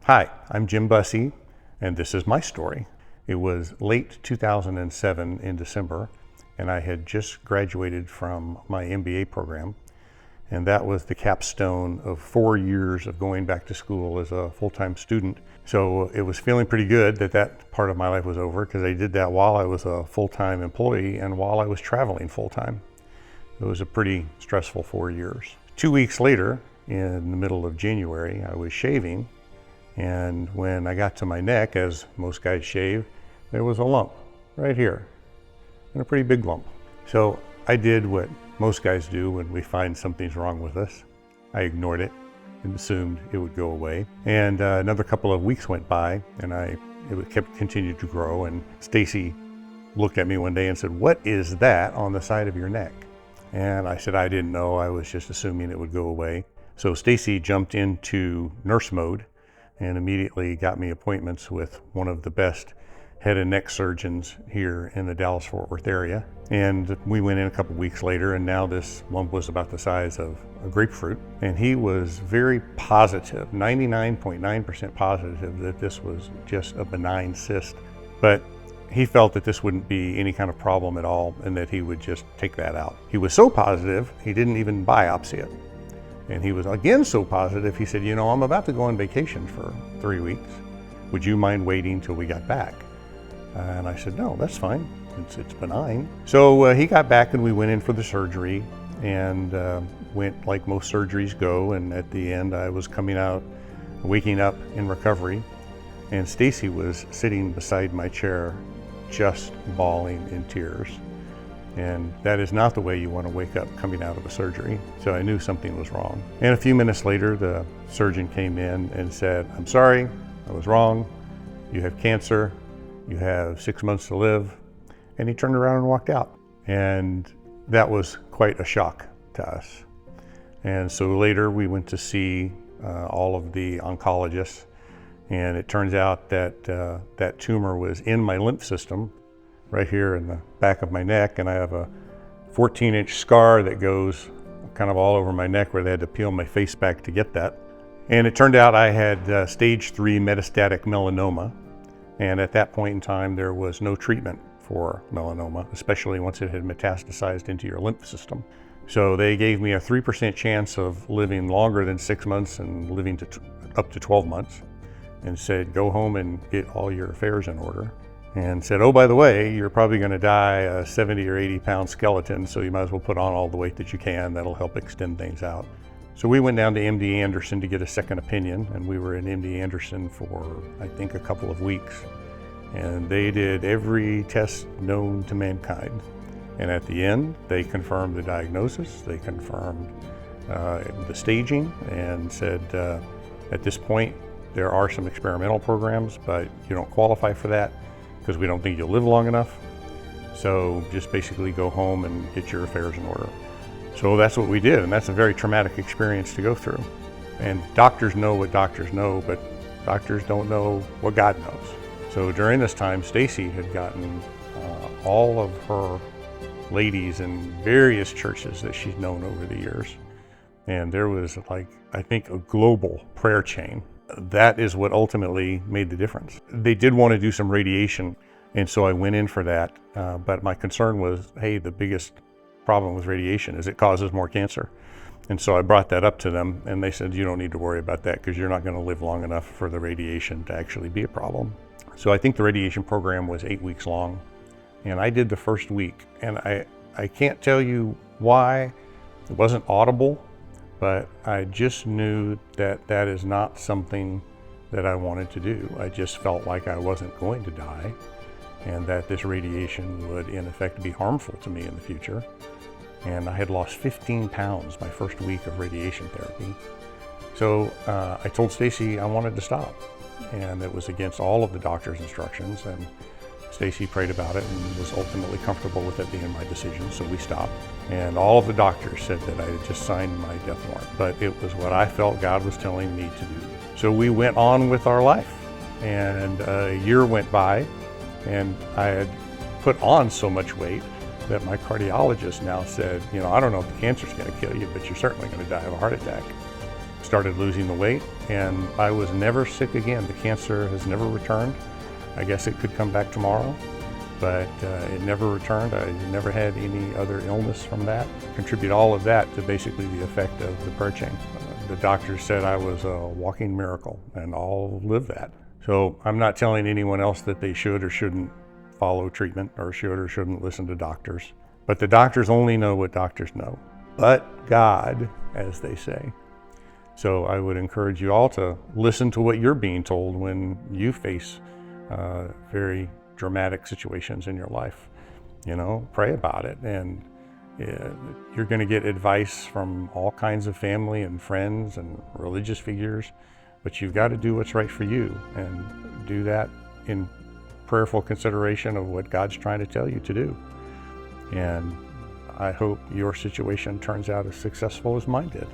Hi, I'm Jim Bussey, and this is my story. It was late 2007 in December, and I had just graduated from my MBA program, and that was the capstone of 4 years of going back to school as a full-time student. So it was feeling pretty good that that part of my life was over, because I did that while I was a full-time employee and while I was traveling full-time. It was a pretty stressful 4 years. 2 weeks later, in the middle of January, I was shaving, and when I got to my neck, as most guys shave, there was a lump right here, and a pretty big lump. So I did what most guys do when we find something's wrong with us. I ignored it and assumed it would go away. And another couple of weeks went by, and it continued to grow. And Stacy looked at me one day and said, "What is that on the side of your neck?" And I said, "I didn't know. I was just assuming it would go away." So Stacy jumped into nurse mode and immediately got me appointments with one of the best head and neck surgeons here in the Dallas-Fort Worth area. And we went in a couple weeks later, and now this lump was about the size of a grapefruit. And he was very positive, 99.9% positive that this was just a benign cyst. But he felt that this wouldn't be any kind of problem at all and that he would just take that out. He was so positive, he didn't even biopsy it. And he was again so positive, he said, "You know, I'm about to go on vacation for 3 weeks. Would you mind waiting till we got back?" And I said, "No, that's fine. It's benign." So he got back and we went in for the surgery, and went like most surgeries go. And at the end, I was coming out, waking up in recovery, and Stacy was sitting beside my chair, just bawling in tears. And that is not the way you want to wake up coming out of a surgery. So I knew something was wrong. And a few minutes later, the surgeon came in and said, "I'm sorry, I was wrong. You have cancer. You have 6 months to live." And he turned around and walked out. And that was quite a shock to us. And so later we went to see all of the oncologists. And it turns out that that tumor was in my lymph system, right here in the back of my neck, and I have a 14-inch scar that goes kind of all over my neck where they had to peel my face back to get that. And it turned out I had stage 3 metastatic melanoma, and at that point in time there was no treatment for melanoma, especially once it had metastasized into your lymph system. So they gave me a 3% chance of living longer than 6 months and living to up to 12 months, and said, "Go home and get all your affairs in order." And said, "Oh, by the way, you're probably going to die a 70 or 80 pound skeleton, so you might as well put on all the weight that you can. That'll help extend things out." So we went down to MD Anderson to get a second opinion, and we were in MD Anderson for, I think, a couple of weeks. And they did every test known to mankind. And at the end, they confirmed the diagnosis, they confirmed the staging, and said, "At this point, there are some experimental programs, but you don't qualify for that, because we don't think you'll live long enough. So just basically go home and get your affairs in order." So that's what we did, and that's a very traumatic experience to go through. And doctors know what doctors know, but doctors don't know what God knows. So during this time, Stacy had gotten all of her ladies in various churches that she's known over the years. And there was, like, I think, a global prayer chain. That is what ultimately made the difference. They did want to do some radiation, and so I went in for that. But my concern was, hey, the biggest problem with radiation is it causes more cancer. And so I brought that up to them, and they said, "You don't need to worry about that, because you're not going to live long enough for the radiation to actually be a problem." So I think the radiation program was 8 weeks long, and I did the first week. And I can't tell you why. It wasn't audible, but I just knew that that is not something that I wanted to do. I just felt like I wasn't going to die, and that this radiation would in effect be harmful to me in the future. And I had lost 15 pounds my first week of radiation therapy. So I told Stacy I wanted to stop, and it was against all of the doctor's instructions. And Stacy prayed about it and was ultimately comfortable with it being my decision, so we stopped. And all of the doctors said that I had just signed my death warrant, but it was what I felt God was telling me to do. So we went on with our life, and a year went by, and I had put on so much weight that my cardiologist now said, "You know, I don't know if the cancer's going to kill you, but you're certainly going to die of a heart attack." started losing the weight, and I was never sick again. The cancer has never returned. I guess it could come back tomorrow, but it never returned. I never had any other illness from that. Contribute all of that to basically the effect of the prayer chain. The doctors said I was a walking miracle, and I'll live that. So I'm not telling anyone else that they should or shouldn't follow treatment, or should or shouldn't listen to doctors. But the doctors only know what doctors know. But God, as they say. So I would encourage you all to listen to what you're being told when you face very dramatic situations in your life. You know, pray about it, and you're going to get advice from all kinds of family and friends and religious figures, but you've got to do what's right for you, and do that in prayerful consideration of what God's trying to tell you to do. And I hope your situation turns out as successful as mine did.